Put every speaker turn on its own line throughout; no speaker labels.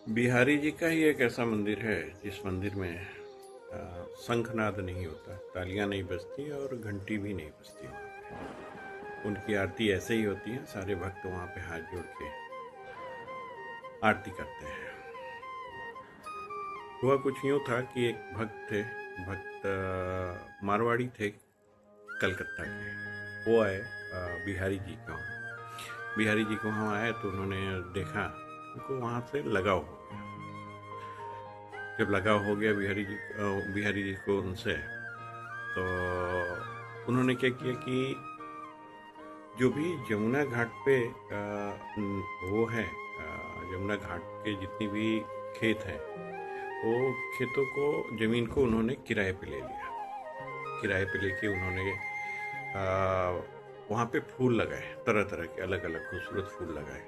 बिहारी जी का ही एक ऐसा मंदिर है जिस मंदिर में शंखनाद नहीं होता, तालियां नहीं बजती और घंटी भी नहीं बजती। वहाँ पे उनकी आरती ऐसे ही होती है। सारे भक्त वहाँ पे हाथ जोड़ के आरती करते हैं। हुआ कुछ यूँ था कि एक भक्त थे, भक्त मारवाड़ी थे, कलकत्ता के। वो आए बिहारी जी के वहाँ। बिहारी जी को वहाँ आए तो उन्होंने देखा, उनको वहाँ से लगाव हो गया। जब लगाव हो गया बिहारी जी को उनसे, तो उन्होंने क्या किया कि जो भी यमुना घाट पे वो है, यमुना घाट के जितनी भी खेत हैं, वो खेतों को, ज़मीन को उन्होंने किराए पे ले लिया। किराए पे लेके उन्होंने वहाँ पे फूल लगाए, तरह तरह के अलग अलग खूबसूरत फूल लगाए।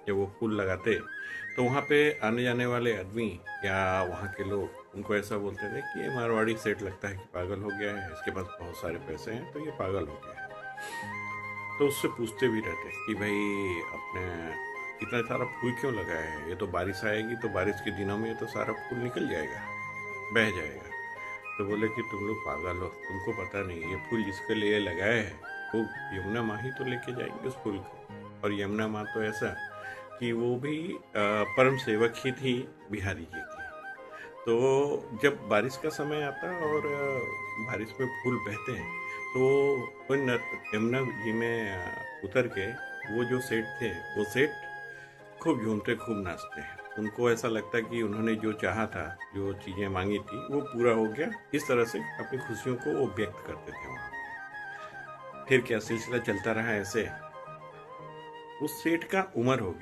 जब वो फूल लगाते तो वहाँ पे आने जाने वाले आदमी या वहाँ के लोग उनको ऐसा बोलते थे कि ये मारवाड़ी सेठ लगता है कि पागल हो गया है, इसके पास बहुत सारे पैसे हैं तो ये पागल हो गया है। तो उससे पूछते भी रहते कि भाई अपने इतना सारा फूल क्यों लगाया है, ये तो बारिश आएगी तो बारिश के दिनों में ये तो सारा फूल निकल जाएगा, बह जाएगा। तो बोले कि तुम लोग पागल हो, तुमको पता नहीं ये फूल जिसके लिए लगाए हैं वो यमुना माँ ही तो लेके जाएंगे उस फूल को। और यमुना माँ तो ऐसा कि वो भी परम सेवक ही थी बिहारी जी की। तो जब बारिश का समय आता और बारिश में फूल बहते हैं तो वो यमुना जी में उतर के वो जो सेठ थे, वो सेठ खूब झूमते खूब नाचते हैं। उनको ऐसा लगता कि उन्होंने जो चाहा था, जो चीज़ें मांगी थी वो पूरा हो गया। इस तरह से अपनी खुशियों को वो व्यक्त करते थे वहाँ। फिर क्या सिलसिला चलता रहा ऐसे। उस सेठ का उम्र हो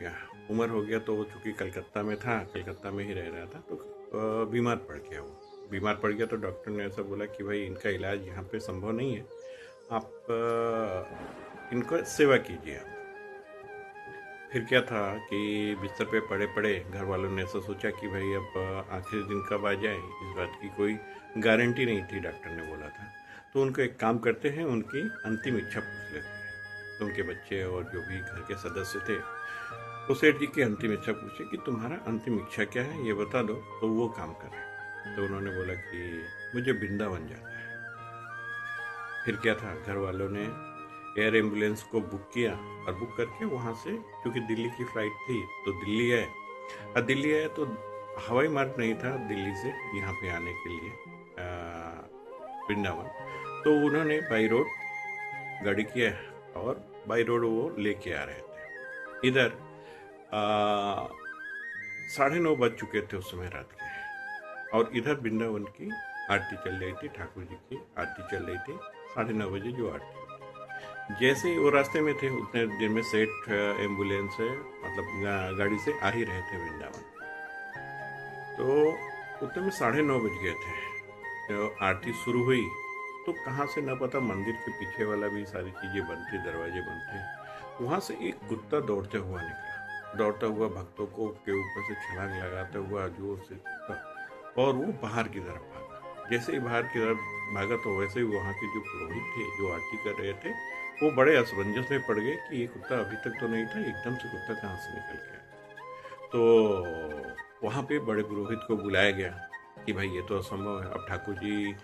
गया तो वो चूँकि कलकत्ता में था, कलकत्ता में ही रह रहा था, तो बीमार पड़ गया। वो बीमार पड़ गया तो डॉक्टर ने ऐसा बोला कि भाई इनका इलाज यहाँ पे संभव नहीं है, आप इनका सेवा कीजिए आप। फिर क्या था कि बिस्तर पे पड़े पड़े घर वालों ने ऐसा सोचा कि भाई अब आखिरी दिन कब आ जाए, इस बात की कोई गारंटी नहीं थी, डॉक्टर ने बोला था। तो उनको एक काम करते हैं, उनकी अंतिम इच्छा पूछ लेते हैं। तो उनके बच्चे और जो भी घर के सदस्य थे, वो सेठ जी की अंतिम इच्छा पूछे कि तुम्हारा अंतिम इच्छा क्या है, ये बता दो तो वो काम करें। तो उन्होंने बोला कि मुझे वृंदावन जाना है। फिर क्या था, घर वालों ने एयर एम्बुलेंस को बुक किया और बुक करके वहाँ से, क्योंकि दिल्ली की फ़्लाइट थी तो दिल्ली आए। और दिल्ली आए तो हवाई मार्ग नहीं था दिल्ली से यहाँ पे आने के लिए वृंदावन। तो उन्होंने बाई रोड गाड़ी किया और बाई रोड वो लेके आ रहे थे। इधर 9:30 बज चुके थे उस समय रात के, और इधर वृंदावन की आरती चल रही थी, ठाकुर जी की आरती चल रही थी 9:30 जो आरती। जैसे ही वो रास्ते में थे उतने देर में सेठ एम्बुलेंस से, मतलब गाड़ी से आ ही रहे थे वृंदावन। तो उतने में 9:30 बज गए थे। तो आरती शुरू हुई तो कहाँ से न पता मंदिर के पीछे वाला भी सारी चीज़ें बंद थी, दरवाजे बंद थे। वहाँ से एक कुत्ता दौड़ते हुआ निकला, दौड़ता हुआ भक्तों को के ऊपर से छलांग लगाता हुआ जोर से कुत्ता, और वो बाहर की तरफ भागा। जैसे ही बाहर की तरफ भागा तो वैसे ही वहाँ के जो पुरोहित थे जो आरती कर रहे थे, वो बड़े असमंजस में पड़ गए कि ये कुत्ता अभी तक तो नहीं था, एकदम से कुत्ता कहाँ से निकल गया। तो वहाँ पे बड़े पुरोहित को बुलाया गया कि भाई ये तो असंभव है, अब ठाकुर जी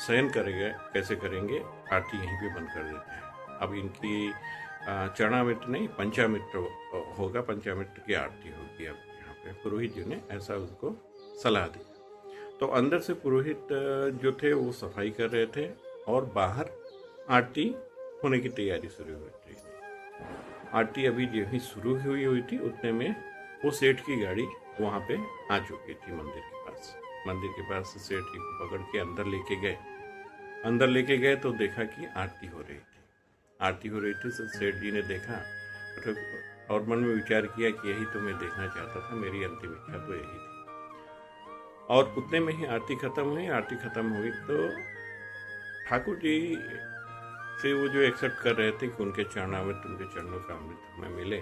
शयन करेंगे, कैसे करेंगे, आरती यहीं पे बंद कर देते हैं। अब इनकी चरणामृत नहीं पंचामृत होगा, पंचामृत की आरती होगी अब यहाँ पे। पुरोहित जी ने ऐसा उसको सलाह दी। तो अंदर से पुरोहित जो थे वो सफाई कर रहे थे और बाहर आरती होने की तैयारी शुरू हुई थी। आरती अभी जो ही शुरू हुई थी उतने में वो सेठ की गाड़ी वहाँ पे आ चुकी थी मंदिर के पास। मंदिर के पास से सेठ जी को पकड़ के अंदर लेके गए। अंदर लेके गए तो देखा कि आरती हो रही थी। आरती हो रही थी तो सेठ जी ने देखा और मन में विचार किया कि यही तो मैं देखना चाहता था, मेरी अंतिम इच्छा तो यही थी। और उतने में ही आरती खत्म हुई। आरती खत्म हुई तो ठाकुर जी से वो जो एक्सेप्ट कर रहे थे कि उनके चरणामृत, उनके चरणों का अमृत हमें मिले,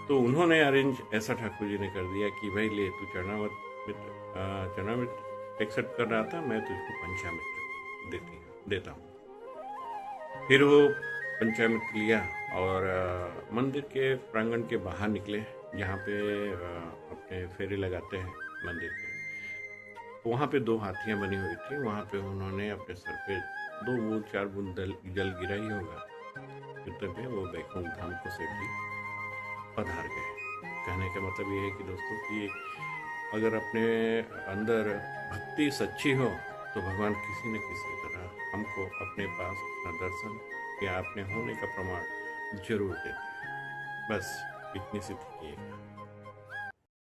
तो उन्होंने अरेंज ऐसा ठाकुर जी ने कर दिया कि भाई ले तू चरणामृत एक्सेप्ट कर रहा था, मैं तुझको पंचामृत देता हूँ। फिर वो पंचामृत लिया और मंदिर के प्रांगण के बाहर निकले, जहाँ पे अपने फेरे लगाते हैं। मंदिर के। तो वहाँ पे 2 हाथियाँ बनी हुई थी, वहाँ पे उन्होंने अपने सर पे 2 बूँद 4 बूँद जल गिरा ही होगा, इतने में वो बैकुंठ धाम को सेठ जी पधार गए। कहने का मतलब ये है कि दोस्तों कि अगर अपने अंदर भक्ति सच्ची हो तो भगवान किसी न किसी तरह हमको अपने पास अपना दर्शन या अपने होने का प्रमाण जरूर देते हैं। बस इतनी सी थी।